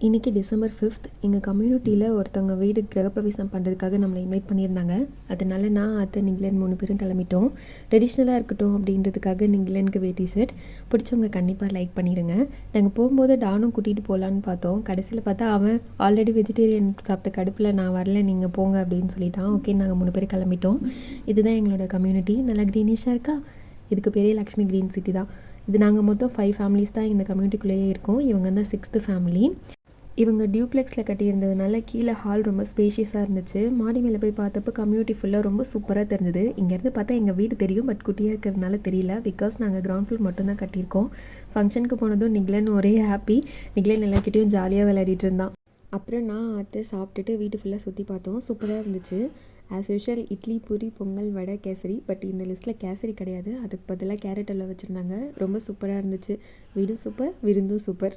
இன்றைக்கி December 5th எங்கள் கம்யூனிட்டியில் ஒருத்தவங்க வீடு கிரகப்பிரவேசம் பண்ணுறதுக்காக நம்மளை இன்வைட் பண்ணியிருந்தாங்க. அதனால நான் அத்தை நிகிலன் 3 பேரும் கிளம்பிட்டோம். ட்ரெடிஷ்னலாக இருக்கட்டும் அப்படின்றதுக்காக நிகிலனுக்கு வேட்டி ஷர்ட் பிடிச்சவங்க கண்டிப்பாக லைக் பண்ணிடுங்க. நாங்கள் போகும்போது டானும் கூட்டிகிட்டு போகலான்னு பார்த்தோம். கடைசியில் பார்த்தா அவன் ஆல்ரெடி வெஜிடேரியன் சாப்பிட்ட கடுப்பில் நான் வரல, நீங்கள் போங்க அப்படின்னு சொல்லிட்டான். ஓகே, நாங்கள் 3 பேர் கிளம்பிட்டோம். இதுதான் எங்களோட கம்யூனிட்டி. நல்லா க்ரீனிஷாக இருக்கா. இதுக்கு பெரிய லக்ஷ்மி க்ரீன் சிட்டி தான். இது நாங்கள் மொத்தம் 5 ஃபேமிலிஸ் தான் இந்த கம்யூனிட்டிக்குள்ளேயே இருக்கோம். இவங்க தான் 6th ஃபேமிலி. இவங்க டியூப்ளெக்ஸில் கட்டியிருந்ததுனால கீழே ஹால் ரொம்ப ஸ்பேஷியஸாக இருந்துச்சு. மாடி மேலே போய் பார்த்தப்போ கம்யூனிட்டி ஃபுல்லாக ரொம்ப சூப்பராக தெரிஞ்சுது. இங்கேருந்து பார்த்தா எங்கள் வீடு தெரியும், பட் குட்டியாக இருக்கிறதுனால தெரியல. பிகாஸ் நாங்கள் கிரவுண்ட் ஃப்ளோர் மட்டும்தான் கட்டியிருக்கோம். ஃபங்க்ஷனுக்கு போனதும் நிகிலன் ஒரே ஹாப்பி. நிகிலன் எல்லாக்கிட்டையும் ஜாலியாக விளையாடிட்டு இருந்தான். அப்புறம் நான் அத்தை சாப்பிட்டுட்டு வீட்டு ஃபுல்லாக சுற்றி பார்த்தோம். சூப்பராக இருந்துச்சு. As usual idli, puri, Pongal, vada, kesari. But இந்த லிஸ்ட்டில் கேசரி கிடையாது. அதுக்கு பதிலாக கேரட் அல்வா வச்சுருந்தாங்க. ரொம்ப சூப்பராக இருந்துச்சு. வீடும் சூப்பர், விருந்தும் சூப்பர்.